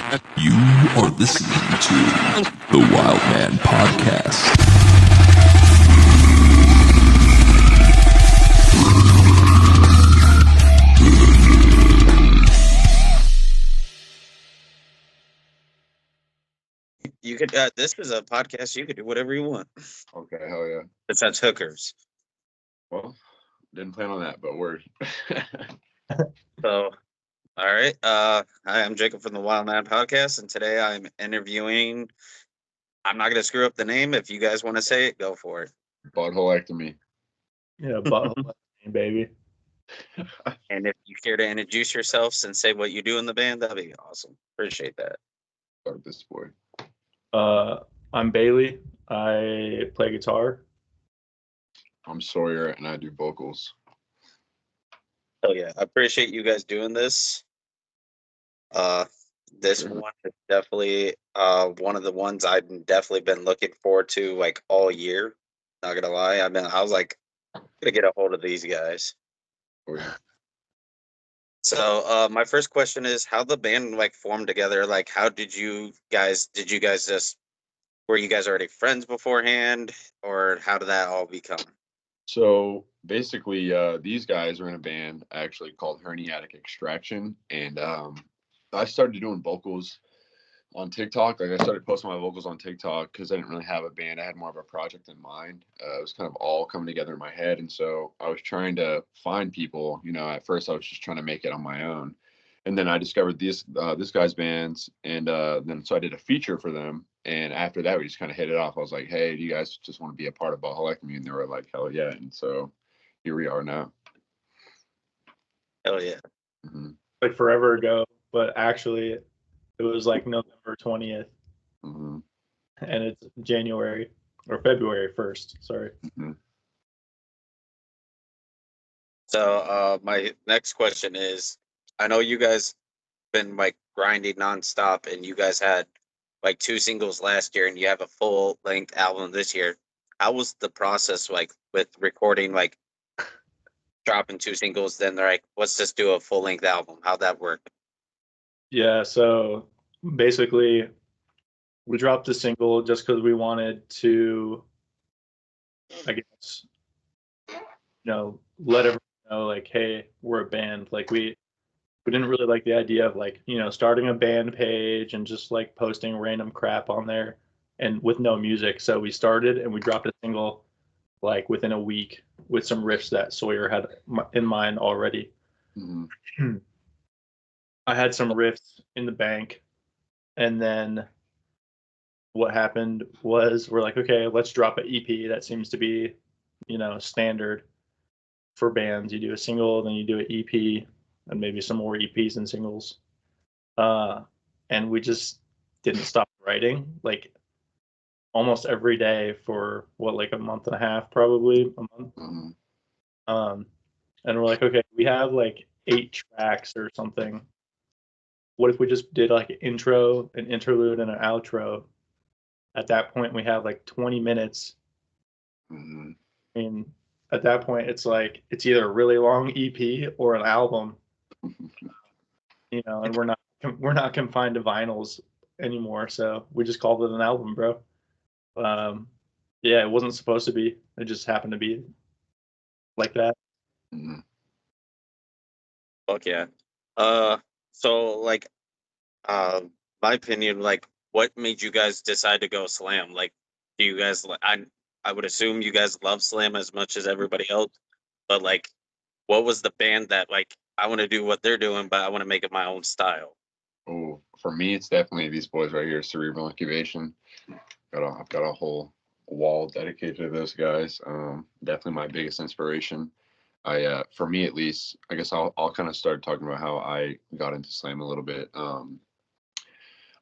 You are listening to the Wild Man Podcast. You could. This is a podcast. You could do whatever you want. Okay, hell yeah. Besides hookers. Well, didn't plan on that, but word. So, all right. Hi, I'm Jacob from the Wild Man Podcast, and today I'm interviewing. I'm not going to screw up the name. If you guys want to say it, go for it. Buttholectomy. Yeah, Buttholectomy, baby. And if you care to introduce yourselves and say what you do in the band, that'd be awesome. Appreciate that. Start this boy. I'm Bailey. I play guitar. I'm Sawyer, and I do vocals. Oh yeah, I appreciate you guys doing this. This Sure. one is definitely one of the ones I've definitely been looking forward to like all year. Not gonna lie, I was like gonna get a hold of these guys. Oh, yeah. So my first question is how the band like formed together. Like how did you guys just were you guys already friends beforehand, or how did that all become? So basically, these guys are in a band actually called Herniatic Extraction, and I started doing vocals on TikTok. Like I started posting my vocals on TikTok because I didn't really have a band. I had more of a project in mind. It was kind of all coming together in my head, and so I was trying to find people. You know, at first I was just trying to make it on my own, and then I discovered this guy's bands, and then so I did a feature for them. And after that, we just kind of hit it off. I was like, "Hey, do you guys just want to be a part of Buttholectomy?" And they were like, "Hell yeah!" And so here we are now. Hell yeah. Mm-hmm. Like forever ago, but actually it was like November 20th, Mm-hmm. and it's January or February 1st. Sorry. Mm-hmm. So my next question is, I know you guys been like grinding nonstop, and you guys had like 2 singles last year, and you have a full length album this year. How was the process like with recording, like dropping 2 singles? Then they're like, let's just do a full length album. How'd that work? Yeah, so basically we dropped a single just because we wanted to, I guess, let everyone know, like, hey, we're a band. Like we didn't really like the idea of like, starting a band page and just like posting random crap on there and with no music. So we started and we dropped a single like within a week with some riffs that Sawyer had in mind already. Mm-hmm. I had some riffs in the bank, and then what happened was we're like, okay, let's drop an EP. That seems to be, standard for bands. You do a single, then you do an EP, and maybe some more EPs and singles. And we just didn't stop writing like almost every day for like a month and a half, probably a month. Mm-hmm. And we're like, okay, we have like 8 tracks or something. What if we just did like an intro, an interlude, and an outro? At that point, we have like 20 minutes. Mm-hmm. I mean, at that point, it's like it's either a really long EP or an album. And we're not confined to vinyls anymore, so we just called it an album, bro. Yeah, it wasn't supposed to be. It just happened to be like that. Mm-hmm. Fuck yeah. So like, my opinion, like, what made you guys decide to go slam? Like, do you guys? I would assume you guys love slam as much as everybody else, but like, what was the band that like I want to do what they're doing, but I want to make it my own style? Oh, for me, it's definitely these boys right here, Cerebral Incubation. I've got a whole wall dedicated to those guys. Definitely my biggest inspiration. For me at least, I guess I'll kind of start talking about how I got into slam a little bit.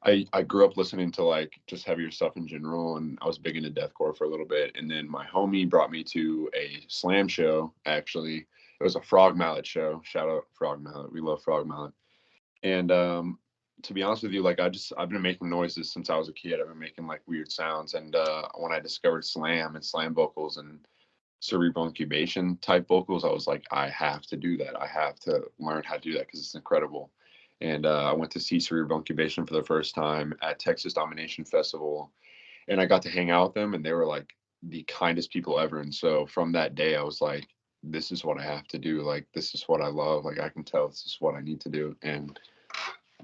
I grew up listening to like just heavier stuff in general, and I was big into deathcore for a little bit. And then my homie brought me to a slam show. Actually, it was a Frog Mallet show. Shout out Frog Mallet. We love Frog Mallet. And to be honest with you, like I've been making noises since I was a kid. I've been making like weird sounds. And when I discovered slam and slam vocals and cerebral incubation type vocals, I was like, I have to do that. I have to learn how to do that because it's incredible. And I went to see Cerebral Incubation for the first time at Texas Domination Festival, and I got to hang out with them, and they were like the kindest people ever. And so from that day, I was like, this is what I have to do. Like, this is what I love. Like, I can tell this is what I need to do. And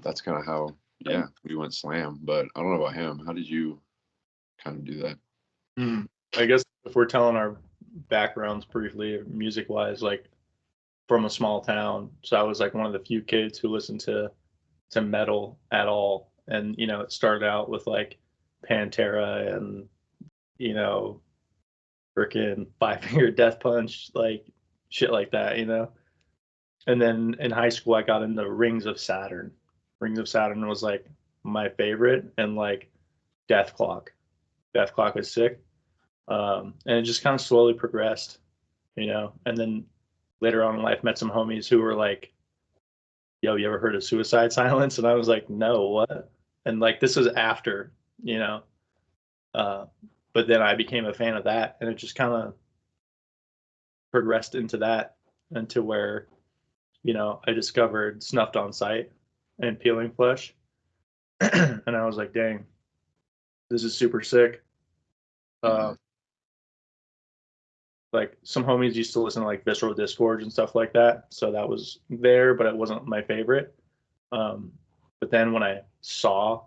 that's kind of how, yeah, we went slam. But I don't know about him. How did you kind of do that? I guess if we're telling our backgrounds briefly, music wise, like from a small town, so I was like one of the few kids who listened to metal at all. And it started out with like Pantera and freaking Five Finger Death Punch, like shit like that. And then in high school, I got into Rings of Saturn. Rings of Saturn was like my favorite, and like Death Clock. Death Clock was sick. And it just kind of slowly progressed, and then later on in life, met some homies who were like, yo, you ever heard of Suicide Silence? And I was like, no, what? And like, this was after, but then I became a fan of that, and it just kind of progressed into that, into where, I discovered Snuffed on Sight and Peeling Flesh. And I was like, dang, this is super sick. Like some homies used to listen to like Visceral Disgorge and stuff like that. So that was there, but it wasn't my favorite. But then when I saw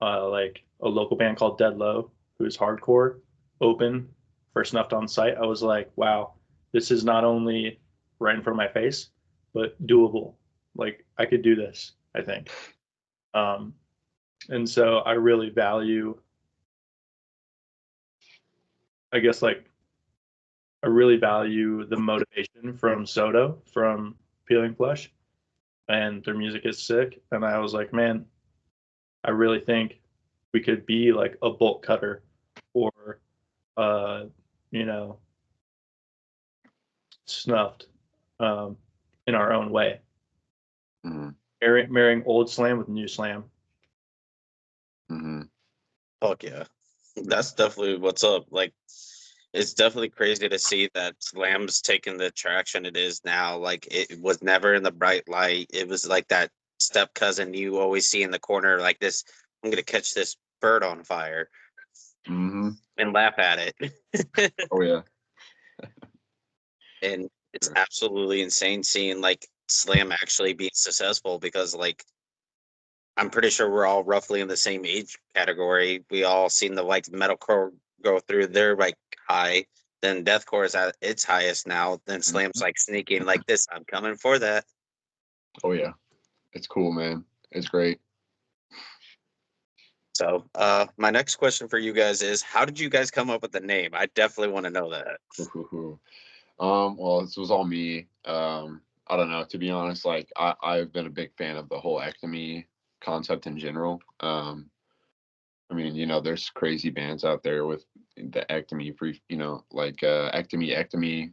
like a local band called Dead Low, who's hardcore, open for Snuffed on Sight, I was like, wow, this is not only right in front of my face, but doable. Like I could do this, I think. And so I really value, I guess, like I really value the motivation from Soto, from Peeling Flesh, and their music is sick. And I was like, man, I really think we could be like a Bolt Cutter or, Snuffed in our own way. Mm-hmm. Marrying old slam with new slam. Mm-hmm. Fuck yeah. That's definitely what's up. Like, it's definitely crazy to see that Slam's taking the traction it is now. Like, it was never in the bright light. It was like that step cousin you always see in the corner, like this, I'm going to catch this bird on fire Mm-hmm. and laugh at it. Oh, yeah. And it's Sure. absolutely insane seeing like Slam actually being successful, because like I'm pretty sure we're all roughly in the same age category. We all seen the like metalcore go through their like high, then deathcore is at its highest now. Then Slam's like sneaking like this. I'm coming for that. Oh, yeah. It's cool, man. It's great. So, my next question for you guys is, how did you guys come up with the name? I definitely want to know that. Well, this was all me. I don't know. To be honest, like I've been a big fan of the whole ectomy concept in general. I mean, there's crazy bands out there with the ectomy, like ectomy.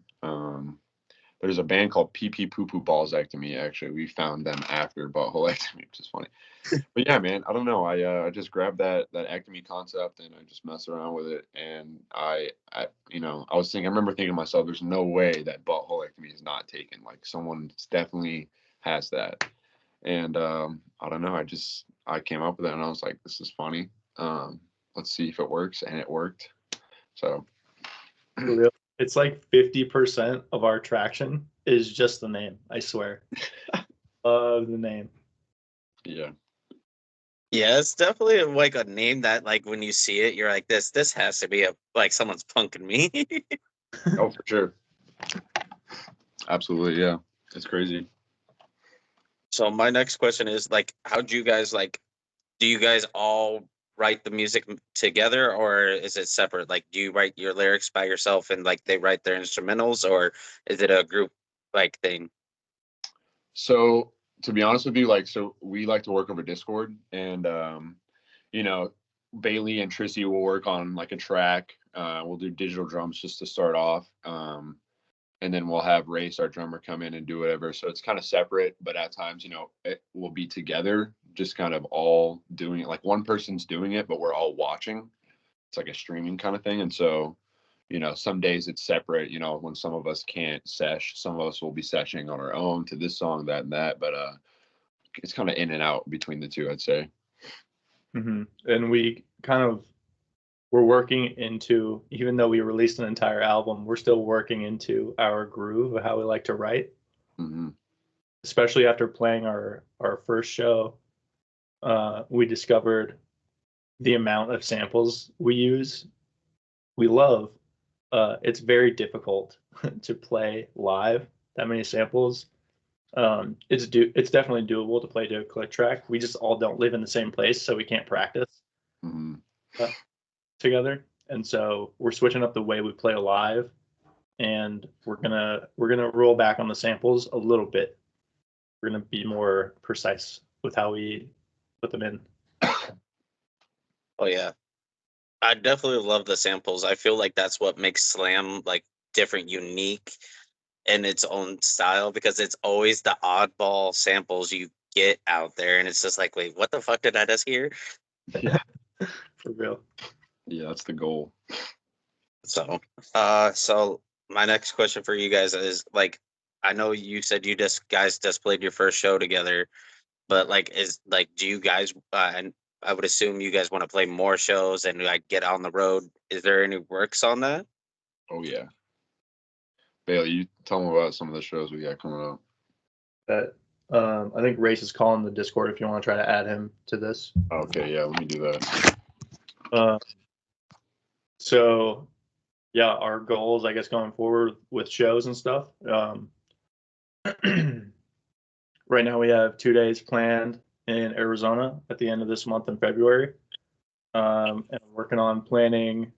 There's a band called Pee Pee Poo Poo Balls Ectomy. Actually, we found them after Buttholectomy, which is funny. But yeah, man, I don't know. I just grabbed that ectomy concept and I just mess around with it. And I I remember thinking to myself, there's no way that Buttholectomy is not taken. Like someone definitely has that. And I don't know. I came up with it and I was like, this is funny. Let's see if it works, and it worked. So For real. It's like 50% of our traction is just the name. I swear. Love the name. yeah. Yeah, it's definitely like a name that like when you see it, you're like, this has to be like someone's punking me. Oh, for sure. Absolutely, yeah. It's crazy. So my next question is like, how'd you guys like? Do you guys all write the music together, or is it separate? Like, do you write your lyrics by yourself and like they write their instrumentals, or is it a group like thing? So to be honest with you, like, so we like to work over Discord, and you know, Bailey and Trissy will work on like a track. We'll do digital drums just to start off. And then we'll have Race, our drummer, come in and do whatever. So it's kind of separate, but at times, it will be together, just kind of all doing it. Like one person's doing it, but we're all watching. It's like a streaming kind of thing. And so, some days it's separate, when some of us can't sesh, some of us will be seshing on our own to this song, that, and that. But it's kind of in and out between the two, I'd say. And we we're working into, even though we released an entire album, we're still working into our groove of how we like to write. Especially after playing our first show, we discovered the amount of samples we use. We love. It's very difficult to play live that many samples. It's definitely doable to play to a click track. We just all don't live in the same place, so we can't practice together. And so we're switching up the way we play live, and we're gonna roll back on the samples a little bit. We're gonna be more precise with how we put them in. Oh yeah, I definitely love the samples. I feel like that's what makes slam like different, unique in its own style, because it's always the oddball samples you get out there, and it's just like, wait, what the fuck did I just hear? Yeah, for real. Yeah, that's the goal. So, so my next question for you guys is, like, I know you said you guys just played your first show together, but like, do you guys, and I would assume you guys want to play more shows and like get on the road. Is there any works on that? Oh yeah. Bailey, you tell them about some of the shows we got coming up. That I think Race is calling the Discord if you want to try to add him to this. Okay, yeah, let me do that. So yeah, our goals, I guess, going forward with shows and stuff. Right now we have 2 days planned in Arizona at the end of this month in February. And I'm working on planning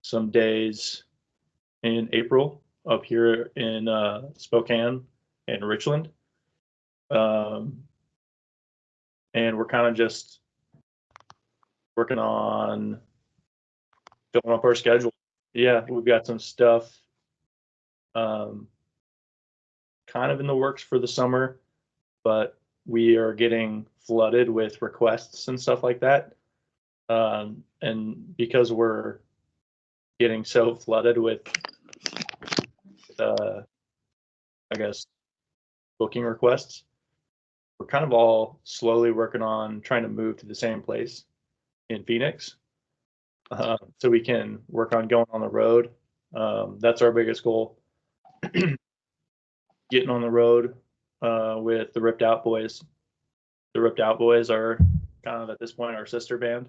some days in April up here in Spokane and Richland. And we're kind of just working on filling up our schedule. Yeah, we've got some stuff kind of in the works for the summer, but we are getting flooded with requests and stuff like that. And because we're getting so flooded with, I guess, booking requests, we're kind of all slowly working on trying to move to the same place in Phoenix, so we can work on going on the road. That's our biggest goal. Getting on the road with the Ripped Out Boys. The Ripped Out Boys are kind of at this point our sister band.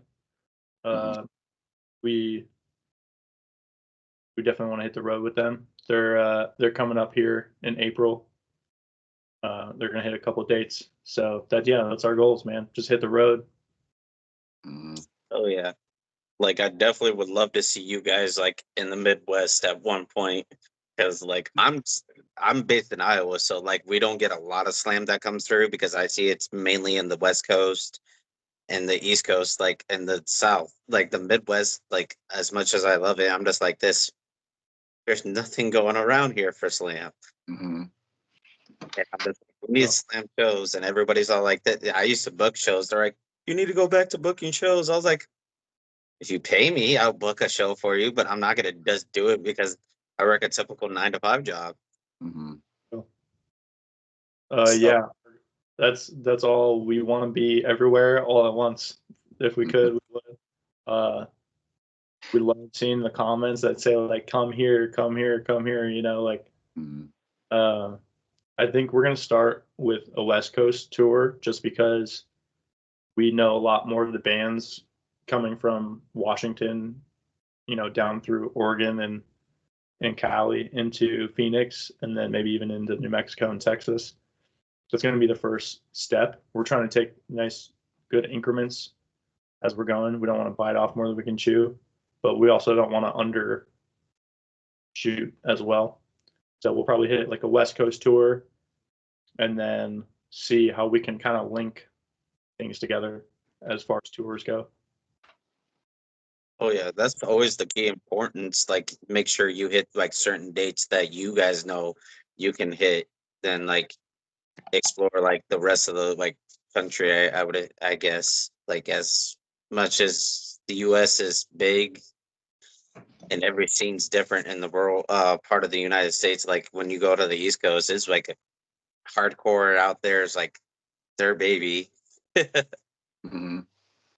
We definitely want to hit the road with them. They're coming up here in April. They're gonna hit a couple of dates. So that's our goals, man. Just hit the road. Oh yeah, like I definitely would love to see you guys like in the Midwest at one point, because like I'm based in Iowa, so like we don't get a lot of slam that comes through, because I see it's mainly in the West Coast and the East Coast, like in the South, like the Midwest. Like as much as I love it, I'm just like this. There's nothing going around here for slam. And I'm just, we need slam shows, and everybody's all like that. I used to book shows. They're like, you need to go back to booking shows. I was like, if you pay me, I'll book a show for you, but I'm not gonna just do it because I work a typical 9-to-5 job. Yeah, that's all. We want to be everywhere all at once. If we could, we would. We love seeing the comments that say like, come here, come here, come here, like I think we're gonna start with a West Coast tour, just because we know a lot more of the bands coming from Washington, down through Oregon and Cali into Phoenix, and then maybe even into New Mexico and Texas. That's going to be the first step. We're trying to take nice, good increments as we're going. We don't want to bite off more than we can chew, but we also don't want to undershoot as well. So we'll probably hit like a West Coast tour, and then see how we can kind of link things together as far as tours go. Oh yeah, that's always the key importance. Like, make sure you hit like certain dates that you guys know you can hit. Then like explore like the rest of the like country. I guess, like, as much as the U.S. is big and every scene's different in the rural part of the United States. Like when you go to the East Coast, it's like hardcore out there. It's like their baby. Hmm.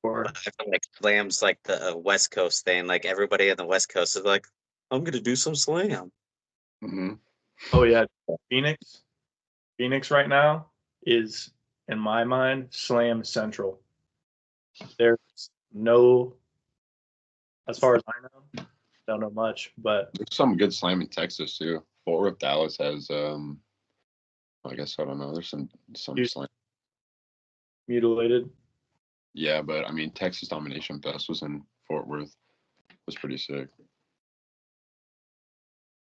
Or I feel like Slam's like the West Coast thing. Like everybody on the West Coast is like, I'm gonna do some Slam. Hmm. oh yeah, Phoenix. Phoenix right now is, in my mind, Slam Central. There's no, as far as I know, don't know much, but There's some good slam in Texas too. Fort Worth, Dallas has I guess I don't know. There's some Houston. slam. mutilated. Yeah, but I mean Texas Domination Fest was in Fort Worth. It was pretty sick.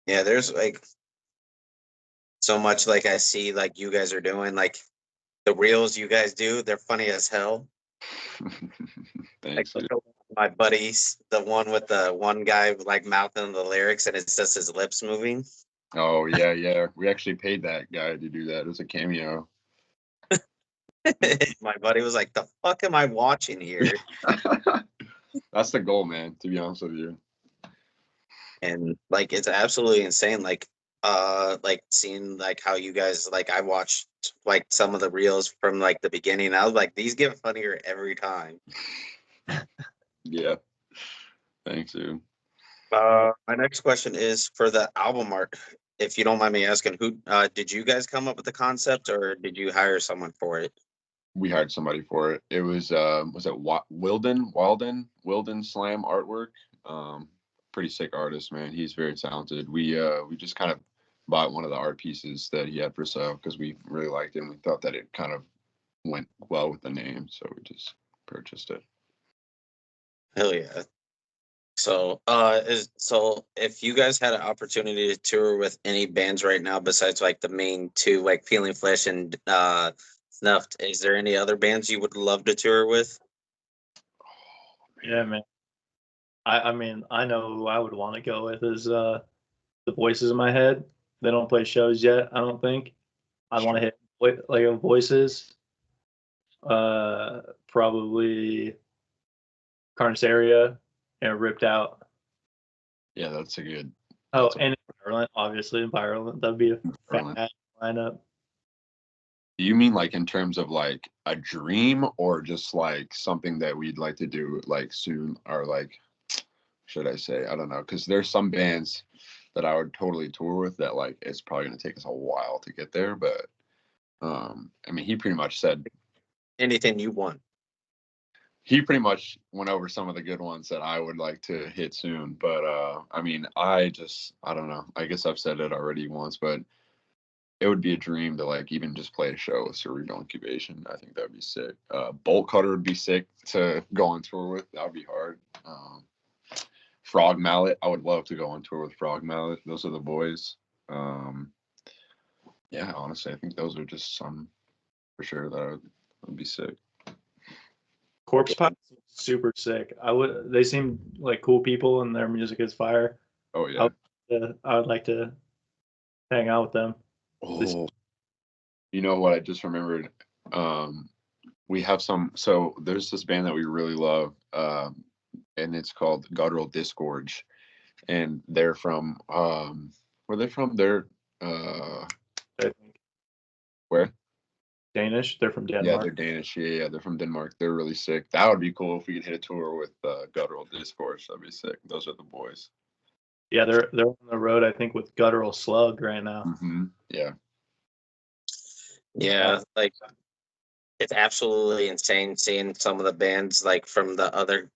Yeah, there's like so much like I see like you guys are doing. Like the reels you guys do, they're funny as hell. Like Thanks, dude. my buddies, the one with the one guy like mouthing the lyrics and it's just his lips moving. Oh yeah. We actually paid that guy to do that. It was a cameo. My buddy was like, "The fuck am I watching here?" That's the goal, man, to be honest with you. And like it's absolutely insane. Like seeing like how you guys like I watched like some of the reels from like the beginning. I was like, these get funnier every time. Yeah. Thanks, dude. My next question is for the album art. If you don't mind me asking, who did you guys come up with the concept or did you hire someone for it? We hired somebody for it. It was it Wilden Slam Artwork. Pretty sick artist, man. He's very talented. We just kind of bought one of the art pieces that he had for sale because we really liked it and we thought that it kind of went well with the name, so we just purchased it. Hell yeah. So, so if you guys had an opportunity to tour with any bands right now besides like the main two, like Feeling Flesh and Snuffed, is there any other bands you would love to tour with? Yeah, man. I mean, I know who I would want to go with is the Voices in my head. They don't play shows yet, I don't think. I want to hit like Voices. Probably Carniceria and Ripped Out. Yeah, that's a good. Oh, That's and Environment, obviously Environment. That'd be a Environment. fantastic lineup. Do you mean like in terms of like a dream or just like something that we'd like to do like soon or like should I say? I don't know. Because there's some bands that I would totally tour with that like it's probably gonna take us a while to get there. But I mean he pretty much said Anything you want. he pretty much went over some of the good ones that I would like to hit soon. But I mean I don't know. I guess I've said it already once, but it would be a dream to like even just play a show with Cerebral Incubation. I think that would be sick. Bolt Cutter would be sick to go on tour with. That would be hard. Frog Mallet, I would love to go on tour with Frog Mallet. Those are the boys. Yeah, honestly, I think those are just some for sure that would be sick. Corpse Pot, super sick. They seem like cool people and their music is fire. Oh yeah. I would like to hang out with them. Oh, you know what? I just remembered. We have so there's this band that we really love, and it's called Guttural Disgorge, and they're from where they from? They're I think where? Danish. They're from Yeah, Denmark. they're Danish. Yeah, they're from Denmark. They're really sick. That would be cool if we could hit a tour with Guttural Discourse. That'd be sick. Those are the boys. Yeah, they're on the road. I think with Guttural Slug right now. Mm-hmm. Yeah. Yeah, like it's absolutely insane seeing some of the bands like from the other,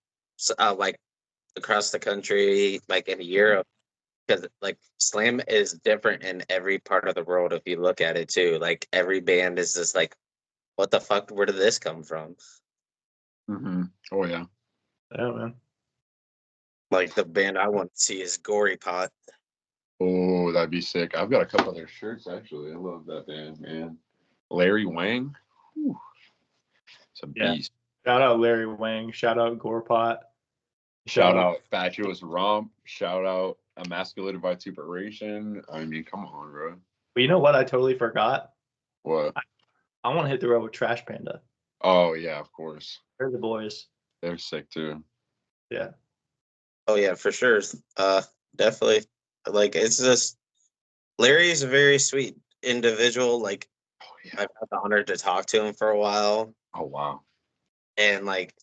like across the country, like in Europe, because like Slam is different in every part of the world. If you look at it too, like every band is just like, what the fuck? Where did this come from? Mm-hmm. Oh yeah. Yeah, man. Like the band I want to see is Gory Pot. Oh, that'd be sick. I've got a couple of their shirts actually. I love that band, man. Larry Wang. Whew. It's a beast. Shout out Larry Wang. Shout out Gorepot. Shout out Fatuous Romp. Shout out Emasculated Vituperation. I mean, come on, bro. But you know what? I totally forgot. What? I want to hit the road with Trash Panda. Oh yeah, of course. They're the boys. They're sick too. Yeah. Oh yeah, for sure. Definitely. Like it's just Larry is a very sweet individual. Like I've had the honor to talk to him for a while, Oh wow. and like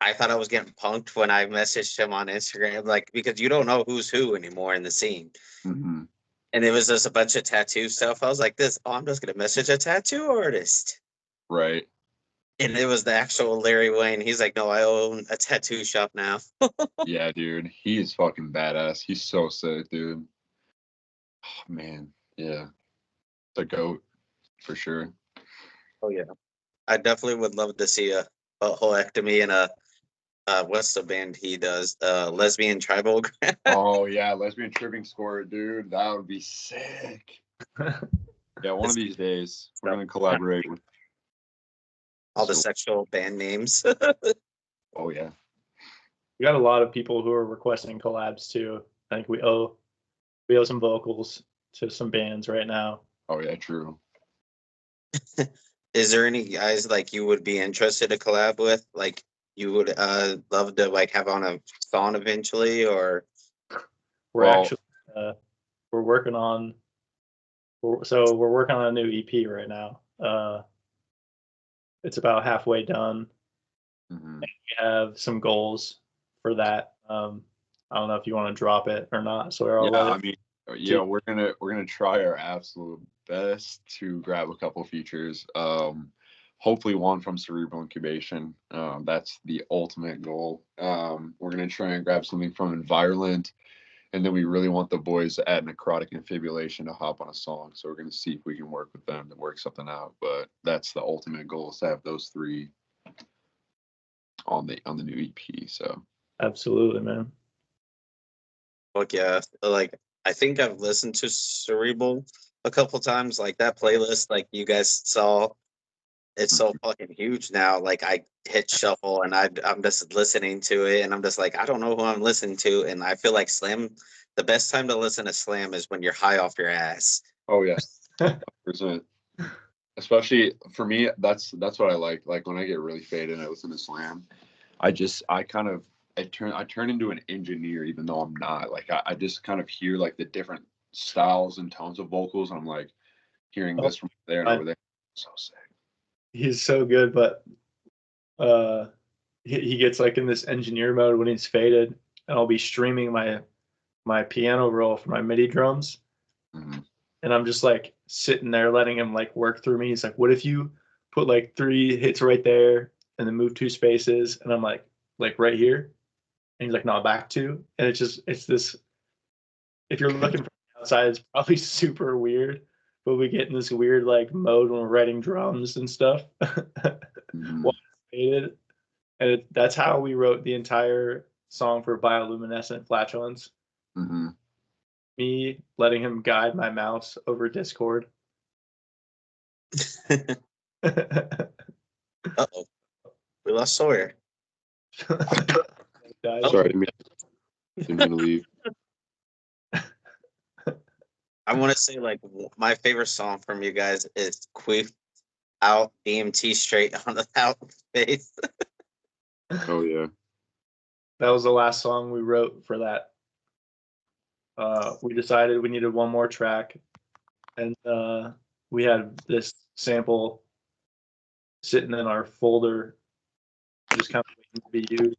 I thought I was getting punked when I messaged him on Instagram, like because you don't know who's who anymore in the scene. Mm-hmm. And it was just a bunch of tattoo stuff. I was like, "This, oh, I'm just gonna message a tattoo artist." Right. And it was the actual Larry Wayne. He's like, "No, I own a tattoo shop now." Yeah, dude. He is fucking badass. He's so sick, dude. Oh, man. Yeah. The goat for sure. Oh yeah, I definitely would love to see a Buttholectomy and a what's the band he does? Lesbian Tribal. Oh yeah, lesbian tripping score, dude. That would be sick. Yeah, one of these days we're gonna collaborate with All the so- sexual band names. Oh yeah. We got a lot of people who are requesting collabs too. I think we owe some vocals to some bands right now. Oh yeah, true. Is there any guys like you would be interested to collab with? Like you would love to like have on a song eventually, or We're Well- actually we're working on we're working on a new EP right now. It's about halfway done. Mhm. We have some goals for that. I don't know if you want to drop it or not. So I'll Yeah, let I it. mean, yeah, we're gonna try our absolute best to grab a couple features. Hopefully one from Cerebral Incubation. That's the ultimate goal. We're gonna try and grab something from Environment, and then we really want the boys at Necrotic Infibulation to hop on a song. So we're gonna see if we can work with them to work something out. But that's the ultimate goal, is to have those three on the new EP. So Absolutely, man. fuck yeah, like I think I've listened to Cerebral a couple times. Like that playlist, like you guys saw, it's so fucking huge now. Like I hit shuffle and I'm just listening to it, and I'm just like, I don't know who I'm listening to, and I feel like Slam. The best time to listen to Slam is when you're high off your ass. oh yeah, 100%. Especially for me, that's what I like. Like when I get really faded and I listen to Slam, I turn into an engineer, even though I'm not. Like I just kind of hear like the different styles and tones of vocals, and I'm like hearing this from there and over there. So sick. He's so good, but he gets like in this engineer mode when he's faded, and I'll be streaming my piano roll for my MIDI drums, Mm-hmm. and I'm just like sitting there letting him like work through me. He's like, "What if you put like 3 hits right there and then move 2 spaces?" And I'm like right here, and he's like, "No, back 2." And it's this. If you're looking from the outside, it's probably super weird, but we get in this weird like mode when we're writing drums and stuff. Mm-hmm. While it's faded. And that's how we wrote the entire song for Bioluminescent Flatulence. Mm-hmm. Me letting him guide my mouse over Discord. Uh-oh, we lost Sawyer. Sorry, didn't mean to leave. I want to say like my favorite song from you guys is Queef Out DMT Straight on the Out Face. Oh yeah. That was the last song we wrote for that. We decided we needed one more track, and we had this sample sitting in our folder, just kind of waiting to be used.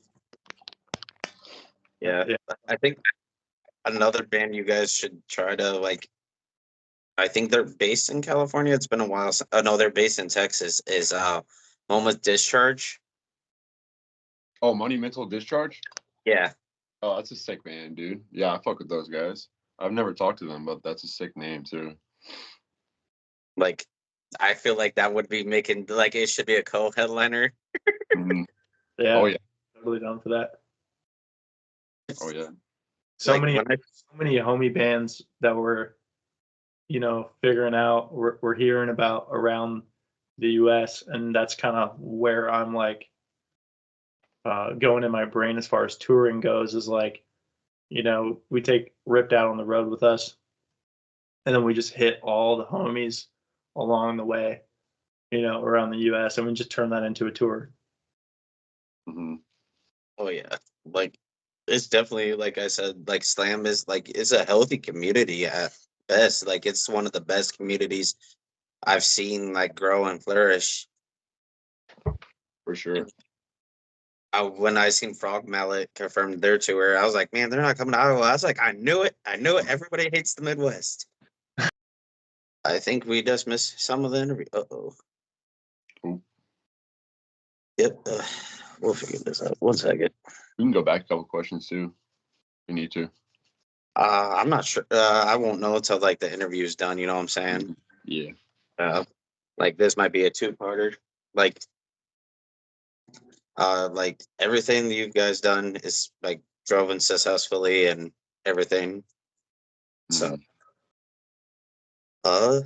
Yeah. I think another band you guys should try to like. I think they're based in California. It's been a while. Oh no, they're based in Texas. Is Moment Discharge? Oh, Monumental Discharge. Yeah. Oh, that's a sick band, dude. Yeah, I fuck with those guys. I've never talked to them, but that's a sick name too. Like, I feel like that would be making like it should be a co-headliner. Mhm. Yeah. Oh yeah. Totally down for that. Oh yeah. So Like, many, when I- so many homie bands that we're, figuring out, we're hearing about around the U.S., and that's kind of where I'm like going in my brain as far as touring goes. Is like, we take Ripped Out on the road with us, and then we just hit all the homies along the way, around the U.S., and we just turn that into a tour. Mm-hmm. Oh yeah, like it's definitely like I said, like Slam is like it's a healthy community at best. Like it's one of the best communities I've seen like grow and flourish. For sure. When I seen Frog Mallet confirmed their tour, I was like, man, they're not coming to Iowa. I was like, I knew it. Everybody hates the Midwest. I think we just missed some of the interview. Uh-oh. Cool. Yep. We'll figure this out. 1 second. We can go back a couple questions too. If you need to. I'm not sure. I won't know until like the interview's done. You know what I'm saying? Yeah. Like this might be a two-parter. Like everything you guys done is like driven successfully and everything. So, I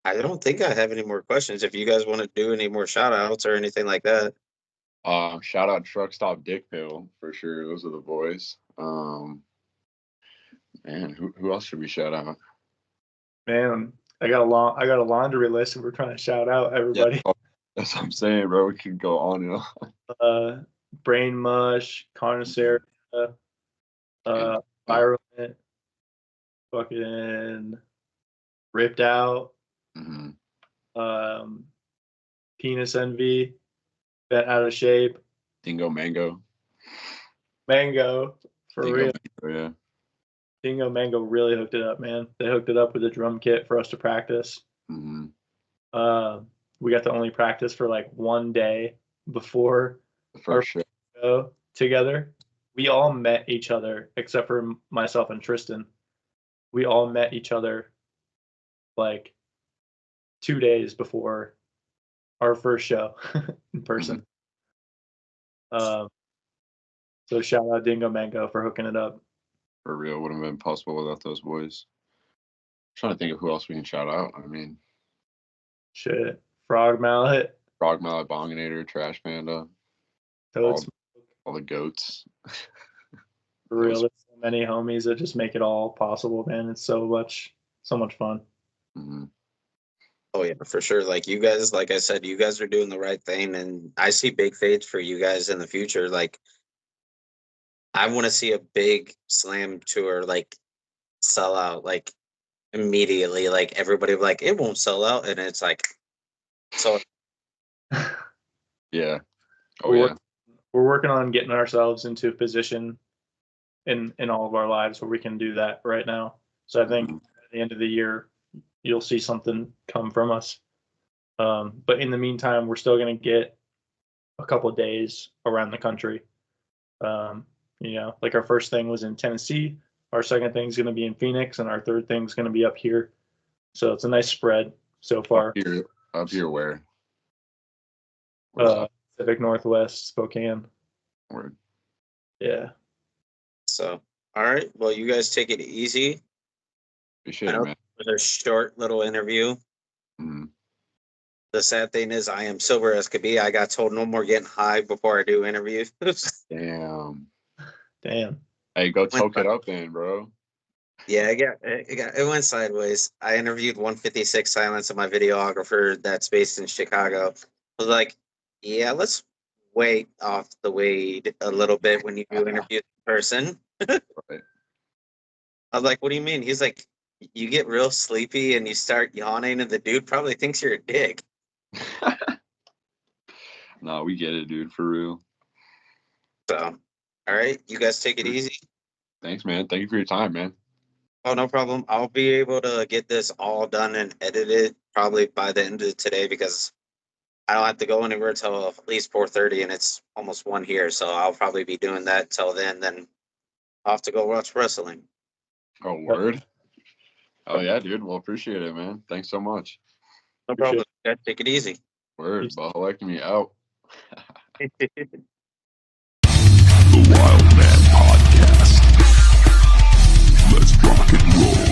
don't think I have any more questions. If you guys want to do any more shout outs or anything like that. Shout out Truck Stop Dick Pill for sure. Those are the boys. Man, who else should we shout out? Man, I got a laundry list, and we're trying to shout out everybody. Yeah, that's what I'm saying, bro. We could go on and on. Brain Mush, Carniceria, Virulent, fucking Ripped Out, Penis Envy, Bent Out of Shape, Dingo Mango, for Dingo real. Mango, yeah. Dingo Mango really hooked it up, man. They hooked it up with a drum kit for us to practice. We got to only practice for like 1 day before the first show together. We all met each other except for myself and Tristan. We all met each other like 2 days before our first show in person. So shout out Dingo Mango for hooking it up. For real, wouldn't have been possible without those boys. I'm trying to think of who else we can shout out. I mean, shit, Frog Mallet, Bonginator, Trash Panda, all the goats. For real, there's so many homies that just make it all possible, man. It's so much fun. Oh yeah, for sure. Like you guys, like I said, you guys are doing the right thing, and I see big fates for you guys in the future. Like, I want to see a big slam tour like sell out like immediately. Like everybody like it won't sell out, and it's like so. Yeah. We're working on getting ourselves into a position in all of our lives where we can do that right now. So I think at the end of the year, you'll see something come from us. But in the meantime, we're still going to get a couple of days around the country. Like our first thing was in Tennessee. Our second thing is going to be in Phoenix, and our third thing is going to be up here. So it's a nice spread so far. Up here where? Pacific Northwest, Spokane. Word. Yeah. So, all right. Well, you guys take it easy. Appreciate it, man. It was a short little interview. The sad thing is I am sober as could be. I got told no more getting high before I do interviews. Damn. Hey, go choke it up then, bro. Yeah, it went sideways. I interviewed 156 Silence of my videographer that's based in Chicago. I was like, yeah, let's wait off the weed a little bit when you do interview in person. Right. I was like, what do you mean? He's like, you get real sleepy and you start yawning and the dude probably thinks you're a dick. No, we get it, dude, for real. So, all right, you guys take it easy. Thanks, man. Thank you for your time, man. Oh, no problem. I'll be able to get this all done and edited probably by the end of today because I don't have to go anywhere until at least 4:30 and it's almost 1 here. So I'll probably be doing that till then. Then I'll have to go watch wrestling. Oh, word. Oh, yeah, dude. Well, appreciate it, man. Thanks so much. No problem. Take it easy. Word. Buttholectomy out. The Wild Man Podcast. Let's rock and roll.